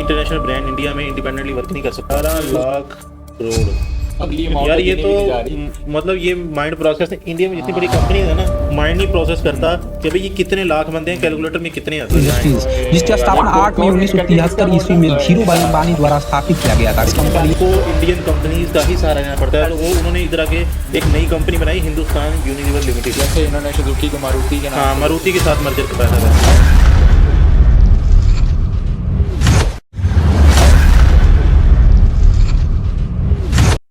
International brand India में independently work नहीं कर सकता। 12 लाख करोड़ यार, ये तो मतलब ये माइंड प्रोसेस है। इंडिया में जितनी बड़ी कंपनी है ना, माइंड नहीं प्रोसेस करता कि भाई ये कितने लाख बंदे हैं, कैलकुलेटर में कितने आते हैं। जिसकी स्थापना 8 मई 1973 ईस्वी में धीरूभाई अंबानी द्वारा स्थापित किया गया था। इस कंपनी को इंडियन कंपनीज का ही सहारा लेना पड़ता है, तो वो उन्होंने इधर आके एक नई कंपनी बनाई, हिंदुस्तान यूनिलीवर लिमिटेड। जैसे इन्होंने सुजुकी को मारुति के हाँ, मारुति के साथ मर्जर करवाया था।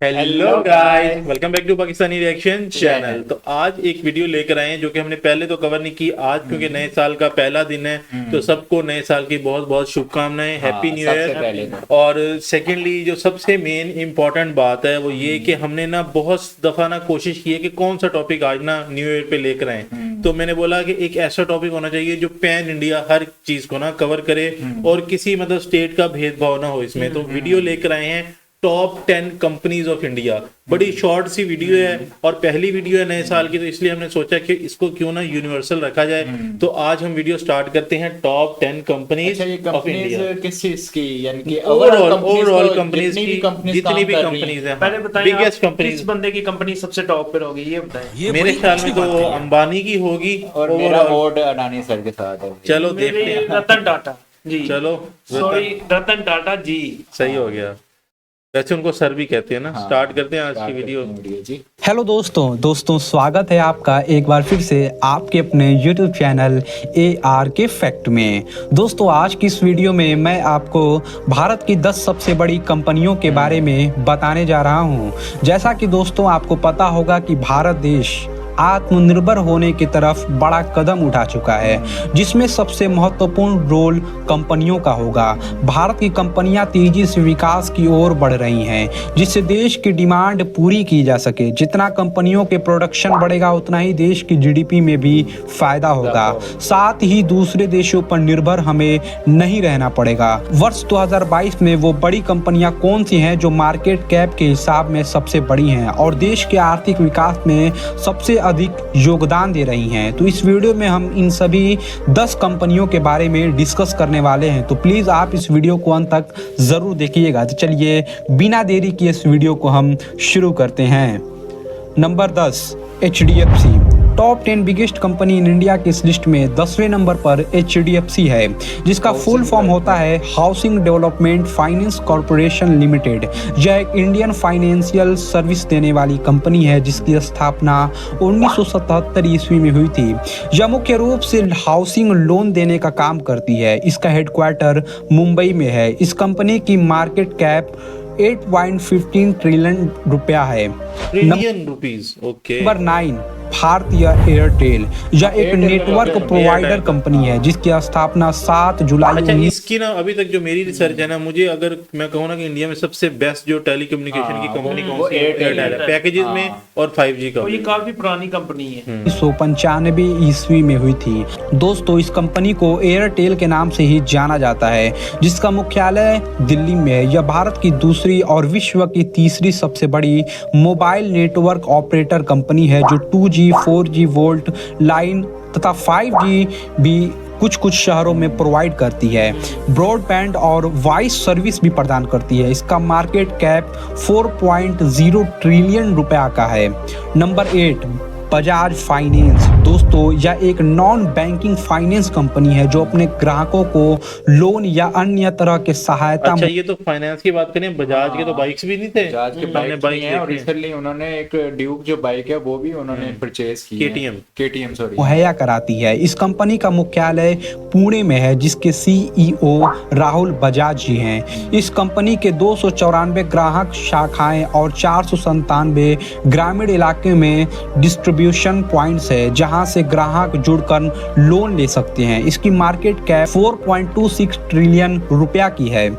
Hello guys, welcome back to Pakistani reaction channel. तो आज एक वीडियो लेकर आए हैं जो कि हमने पहले तो कवर नहीं की। आज क्योंकि नए साल का पहला दिन है, तो सबको नए साल की बहुत बहुत शुभकामनाएं, हैप्पी न्यू ईयर। और सेकेंडली जो सबसे मेन इंपॉर्टेंट बात है वो ये कि हमने ना बहुत दफा ना कोशिश की है कि कौन सा टॉपिक आज ना न्यू ईयर पे लेकर आए। तो मैंने बोला कि एक ऐसा टॉपिक होना चाहिए जो पैन इंडिया हर चीज को ना कवर करे और किसी मतलब स्टेट का भेदभाव ना हो इसमें। तो वीडियो लेकर आए हैं टॉप 10 कंपनीज ऑफ इंडिया। बड़ी शॉर्ट सी वीडियो है और पहली वीडियो है नए साल की, तो इसलिए हमने सोचा कि इसको क्यों ना यूनिवर्सल रखा जाए। तो आज हम वीडियो स्टार्ट करते हैं टॉप 10 कंपनीज ऑफ इंडिया। किस चीज की, यानी कि ओवरऑल कंपनीज की जितनी भी कंपनीज हैं। पहले बताइए बिगेस्ट कंपनीज, किस बंदे की कंपनी सबसे टॉप पे होगी, ये बताएं। मेरे ख्याल में तो अंबानी की होगी और मेरा वोट अडानी सर के साथ है। चलो देखते हैं। रतन टाटा जी, चलो सॉरी रतन टाटा जी, सही हो गया। वैसे उनको सर भी कहते हैं ना। स्टार्ट करते हैं आज की वीडियो जी। हेलो दोस्तों स्वागत है आपका एक बार फिर से आपके अपने YouTube चैनल ARK फैक्ट में। दोस्तों आज की इस वीडियो में मैं आपको भारत की 10 सबसे बड़ी कंपनियों के बारे में बताने जा रहा हूं। जैसा कि दोस्तों आपको पता होगा कि भारत देश आत्मनिर्भर होने की तरफ बड़ा कदम उठा चुका है, जिसमें सबसे महत्वपूर्ण रोल कंपनियों का होगा। भारत की कंपनियां तेजी से विकास की ओर बढ़ रही हैं, जिससे देश की डिमांड पूरी की जा सके। जितना कंपनियों के प्रोडक्शन बढ़ेगा उतना ही देश की GDP में भी फायदा होगा। साथ ही दूसरे देशों पर निर्भर हमें नहीं रहना पड़ेगा। वर्ष 2022 में वो बड़ी कंपनियां कौन सी हैं जो मार्केट कैप के हिसाब में सबसे बड़ी हैं और देश के आर्थिक विकास में सबसे अधिक योगदान दे रही हैं। तो इस वीडियो में हम इन सभी 10 कंपनियों के बारे में डिस्कस करने वाले हैं, तो प्लीज आप इस वीडियो को अंत तक जरूर देखिएगा। तो चलिए बिना देरी किए इस वीडियो को हम शुरू करते हैं। Number 10 HDFC। Top 10 biggest company in India की इस लिस्ट में 10वें नंबर पर HDFC है, जिसका फुल फॉर्म होता है housing development finance corporation limited. यह एक इंडियन फाइनेंशियल सर्विस देने वाली कंपनी है जिसकी स्थापना 1977 ईस्वी में हुई थी। यह मुख्य रूप से हाउसिंग लोन देने का काम करती है। इसका हेडक्वार्टर मुंबई में है। इस कंपनी की मार्केट कैप 8.15 ट्रिलियन रुपया है। Trillion rupees. ओके। नंबर 9 भारतीय एयरटेल। यह एक नेटवर्क प्रोवाइडर कंपनी है जिसकी स्थापना 7 जुलाई। अच्छा, इसकी ना अभी तक जो मेरी रिसर्च है ना, मुझे अगर मैं कहूँ ना कि इंडिया में सबसे बेस्ट जो टेलीकम्युनिकेशन की कंपनी कौन सी है, एयरटेल है। पैकेजेस में और 5G का। ये काफी पुरानी कंपनी है, 1995 ईस्वी में हुई थी। दोस्तों इस कंपनी को एयरटेल के नाम से ही जाना जाता है, जिसका मुख्यालय दिल्ली में है। यह भारत की दूसरी और विश्व की तीसरी सबसे बड़ी मोबाइल नेटवर्क ऑपरेटर कंपनी है, जो 2G 4G वोल्ट लाइन तथा 5G भी कुछ शहरों में प्रोवाइड करती है। ब्रॉडबैंड और वॉइस सर्विस भी प्रदान करती है। इसका मार्केट कैप 4.0 ट्रिलियन रुपया का है। Number 8 Bajaj finance. दोस्तों यह एक नॉन बैंकिंग फाइनेंस कंपनी है जो अपने ग्राहकों को लोन या अन्य तरह के सहायता। अच्छा, ये तो फाइनेंस की बात करें। बजाज के तो बाइक्स भी नहीं थे। बजाज के बाइक हैं और रिसेंटली उन्होंने एक ड्यूक जो बाइक है वो भी उन्होंने परचेज की है। KTM सॉरी मुहैया कराती है। इस कंपनी का मुख्यालय पुणे में है, जिसके CEO राहुल बजाज जी हैं। इस कंपनी के 294 ग्राहक शाखाएं और 497 ग्रामीण इलाके में डिस्ट्रीब्यूशन पॉइंट्स है, जहां से ग्राहक जुड़कर लोन ले सकते हैं। इसकी मार्केट कैप 4.26 ट्रिलियन रुपया की है।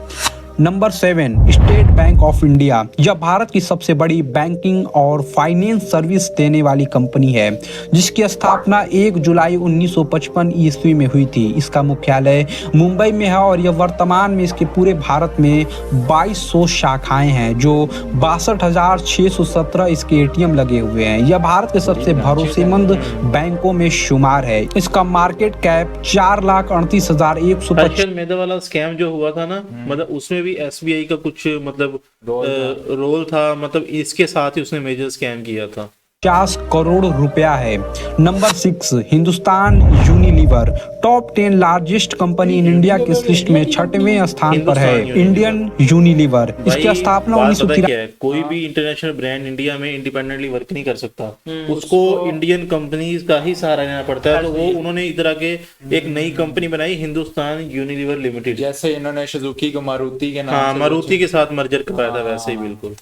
Number 7, state bank of India. यह भारत की सबसे बड़ी बैंकिंग और फाइनेंस सर्विस देने वाली कंपनी है, जिसकी स्थापना 1 जुलाई 1955 ईस्वी में हुई थी। इसका मुख्यालय मुंबई में है और यह वर्तमान में इसके पूरे भारत में 2200 शाखाएं हैं, जो 62,617 इसके एटीएम लगे हुए हैं। यह भारत के सबसे भरोसेमंद बैंकों में शुमार है। इसका मार्केट कैप 4,38,125। हर्षल मेहता वाला स्कैम जो हुआ था ना, मतलब उसमें भी एसबीआई का कुछ मतलब रोल था, मतलब इसके साथ ही उसने मेजर स्कैम किया था। 50 करोड़ रुपया है। Number 6, Hindustan Unilever. Top 10 largest company in India की इस लिस्ट में 6वें स्थान पर है इंडियन यूनिलीवर। इसकी स्थापना 1993। कोई भी इंटरनेशनल ब्रांड इंडिया में इंडिपेंडेंटली वर्क नहीं कर सकता, उसको इंडियन कंपनीज का ही सहारा लेना पड़ता है। तो वो उन्होंने इधर आके एक नई कंपनी बनाई, हिंदुस्तान यूनिलीवर लिमिटेड। जैसे इन्होंने सुजुकी को मारुति के नाम हाँ, मारुति के साथ मर्जर करवाया था, वैसे ही बिल्कुल।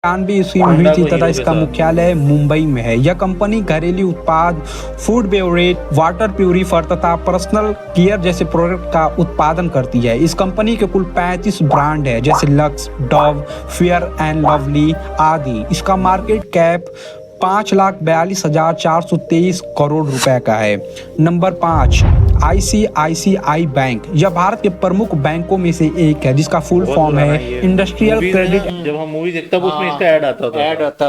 93 ईस्वी में हुई थी तथा इसका मुख्यालय मुंबई में है। यह कंपनी घरेलू उत्पाद, फूड बेवरेज, वाटर प्यूरिफायर तथा पर्सनल केयर जैसे प्रोडक्ट का उत्पादन करती है। इस कंपनी के कुल 35 ब्रांड है, जैसे lux, Dove, fair and lovely आदि। इसका मार्केट कैप 5,42,423 करोड़ रुपए का है। Number 5, ICICI bank. यह भारत के प्रमुख बैंकों में से एक है, जिसका फुल फॉर्म है इंडस्ट्रियल क्रेडिट जब हम मूवी देखता है उसमें इसका ऐड आता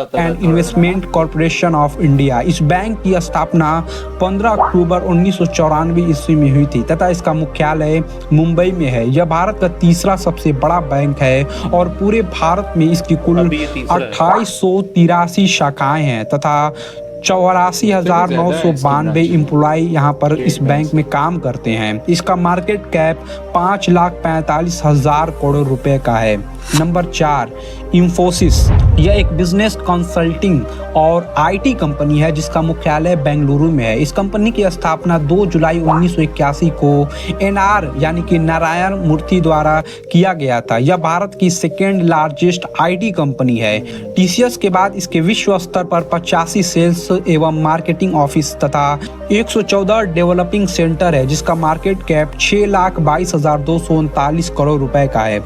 था and investment corporation of India. इस बैंक की स्थापना 15 अक्टूबर 1994 ईस्वी में हुई थी तथा इसका मुख्यालय मुंबई में है। यह भारत का तीसरा सबसे बड़ा बैंक है और पूरे भारत में इसकी कुल 2883 शाखाएं हैं तथा 84,992 एम्प्लॉय यहाँ पर इस बैंक में काम करते हैं। इसका मार्केट कैप 5,45,000 करोड़ रुपए का है। नंबर 4, इंफोसिस। यह एक बिजनेस कंसल्टिंग और आईटी कंपनी है, जिसका मुख्यालय बेंगलुरु में है। इस कंपनी की स्थापना 2 जुलाई 1981 को एनआर यानी कि नारायण मूर्ति द्वारा किया गया था। यह भारत की सेकेंड लार्जेस्ट आईटी कंपनी है। टीसीएस के बाद इसके विश्व स्तर पर 85 सेल्स एवं मार्केटिंग ऑफिस तथा 114 डेवलपिंग सेंटर है, जिसका मार्केट कैप 6,22,239 करोड़ रुपए का है।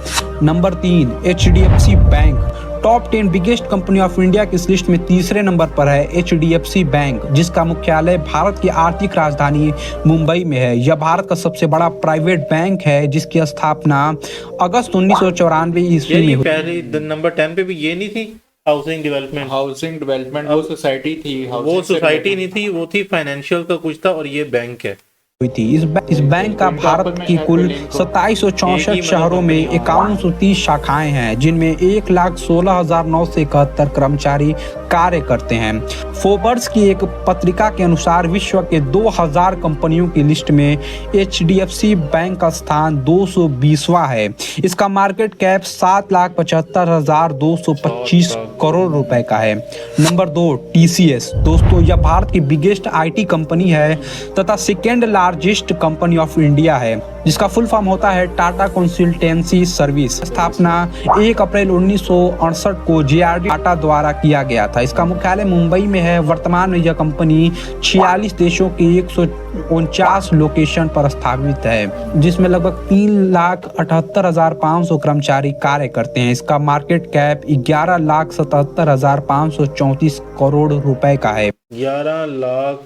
Number 3, HDFC bank. Top 10 biggest company of India की इस लिस्ट में तीसरे नंबर पर है HDFC बैंक, जिसका मुख्यालय भारत की आर्थिक राजधानी मुंबई में है। यह भारत का सबसे बड़ा प्राइवेट बैंक है, जिसकी स्थापना अगस्त 1994 ईस्वी में हुई। पहले नंबर 10 पे भी ये नहीं थी हाउसिंग डेवलपमेंट वो सोसाइटी थी। वो सोसाइटी नहीं थी, वो थी फाइनेंशियल का कुछ था, और ये बैंक है हुई थी। इस बैंक का भारत की कुल 2764 शहरों में 5130 शाखाएं हैं, जिनमें 1,16,971 कर्मचारी कार्य करते हैं। फोर्ब्स की एक पत्रिका के अनुसार विश्व के 2000 कंपनियों की लिस्ट में HDFC बैंक का स्थान 220वां है। इसका मार्केट कैप 7,75,225 करोड़ रुपए का है। Number 2, TCS। दोस्तों, यह भारत की बिगेस्ट आईटी कंपनी है तथा second largest company of India है, जिसका फुल फॉर्म होता है टाटा कंसल्टेंसी सर्विस। स्थापना 1 अप्रैल 1968 को JRD टाटा द्वारा किया गया था। इसका मुख्यालय मुंबई में है। वर्तमान में यह कंपनी 46 देशों की 149 लोकेशन पर स्थापित है, जिसमें लगभग 3,78,500 कर्मचारी कार्य करते हैं। इसका मार्केट कैप 11,77,534 करोड़ रुपए का है। 11 लाख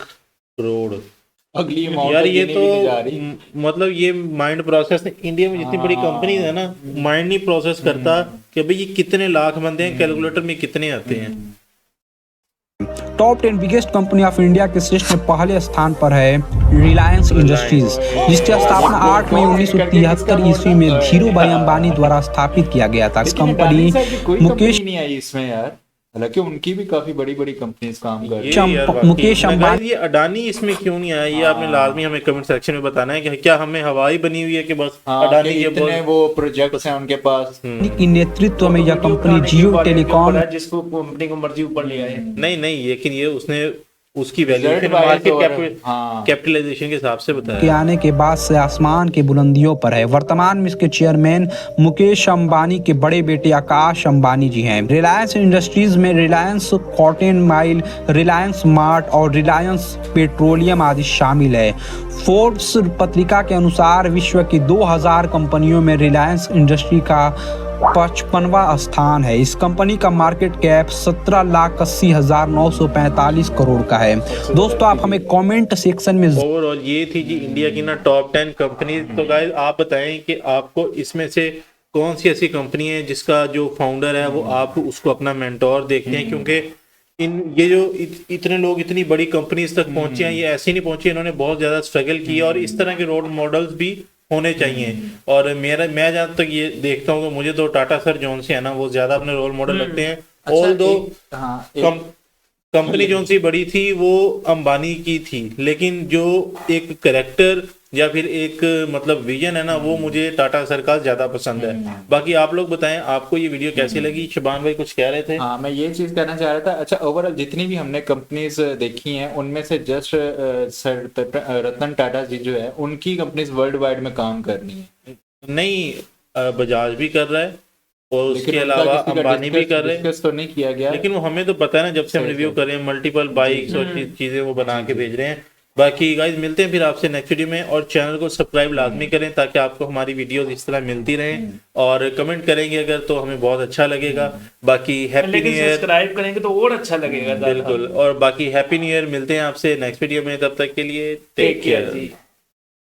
करोड़। अगली यार ये तो मतलब ये माइंड प्रोसेस इंडिया में जितनी बड़ी कंपनी है ना, माइंड नहीं प्रोसेस करता कि भाई ये कितने लाख बंदे हैं, कैलकुलेटर में कितने आते हैं। Top 10 biggest company of India के लिस्ट में पहले स्थान पर है रिलायंस इंडस्ट्रीज, जिसकी स्थापना 8 मई 1973 ईस्वी में धीरूभाई अंबानी द्वारा स्थापित किया गया था। इस कंपनी मुकेश नहीं आई इसमें यार, हालांकि उनकी भी काफी बड़ी बड़ी कंपनीज काम कर रही हैं। मुकेश अंबानी, ये अडानी इसमें क्यों नहीं आया, ये आपने लाजमी हमें कमेंट सेक्शन में बताना है कि क्या हमें हवाई बनी हुई है कि बस अडानी के इतने वो प्रोजेक्ट्स हैं उनके पास। की नेतृत्व में यह कंपनी जियो टेलीकॉम जिसको कंपनी को मर्जी ऊपर ले आए। नहीं, लेकिन ये उसने उसकी वैल्यूएशन Result wise मार्केट और- हाँ। कैपिटलाइजेशन के हिसाब से बताया के आने के बाद से आसमान की बुलंदियों पर है। वर्तमान में इसके चेयरमैन मुकेश अंबानी के बड़े बेटे आकाश अंबानी जी हैं। रिलायंस इंडस्ट्रीज में Reliance cotton mile, Reliance mart और रिलायंस पेट्रोलियम आदि शामिल है। फोर्ब्स पत्रिका के अनुसार विश्व की 2000 कंपनियों में रिलायंस इंडस्ट्री का 55वां स्थान है। इस कंपनी का मार्केट कैप 17,80,945 करोड़ का है। दोस्तों आप हमें कमेंट सेक्शन में ओवरऑल ये थी जी इंडिया की ना टॉप 10 कंपनी। तो गाइस आप बताएं कि आपको इसमें से कौन सी ऐसी कंपनी है जिसका जो फाउंडर है वो आप उसको अपना मेंटोर देखते हैं, क्योंकि ये जो इतने लोग इतनी बड़ी कंपनीज तक पहुंचे हैं, ये ऐसे नहीं पहुंचे, इन्होंने बहुत ज्यादा स्ट्रगल किया और इस तरह के रोल मॉडल्स भी होने चाहिए। और मैं जहाँ तक ये देखता हूँ, मुझे तो टाटा सर जॉन से है ना वो ज्यादा अपने रोल मॉडल लगते हैं। ऑल दो कंपनी जो सी बड़ी थी वो अंबानी की थी, लेकिन जो एक करेक्टर या फिर एक मतलब विजन है ना वो मुझे टाटा सर का ज्यादा पसंद है। बाकी आप लोग बताएं आपको ये वीडियो कैसी लगी। शबान भाई कुछ कह रहे थे। हाँ, मैं ये चीज कहना चाह रहा था। अच्छा, ओवरऑल जितनी भी हमने कंपनीज देखी हैं उनमें से जस्ट सर रतन टाटा जी जो है उनकी कंपनीज वर्ल्ड वाइड में काम कर रही है। नहीं, बजाज भी कर रहा है और लेकिन उसके उनका अलावा किसी का अंबानी भी कर रहे हैं, डिस्कस तो नहीं किया गया। लेकिन वो हमें तो पता है ना, जब से हम रिव्यू कर रहे हैं मल्टीपल बाइक्स और चीजें वो बना के भेज रहे हैं। बाकी गाइस मिलते हैं फिर आपसे नेक्स्ट वीडियो में, और चैनल को सब्सक्राइब लाजमी करें ताकि आपको हमारी वीडियोस इस तरह मिलती रहें, और कमेंट करेंगे अगर तो हमें बहुत अच्छा लगेगा। बाकी हैप्पी लेकिन न्यू ईयर। सब्सक्राइब करेंगे तो और अच्छा लगेगा। बिल्कुल, और बाकी हैप्पी न्यू ईयर। मिलते हैं आपसे नेक्स्ट वीडियो में, तब तक के लिए टेक केयर। जी।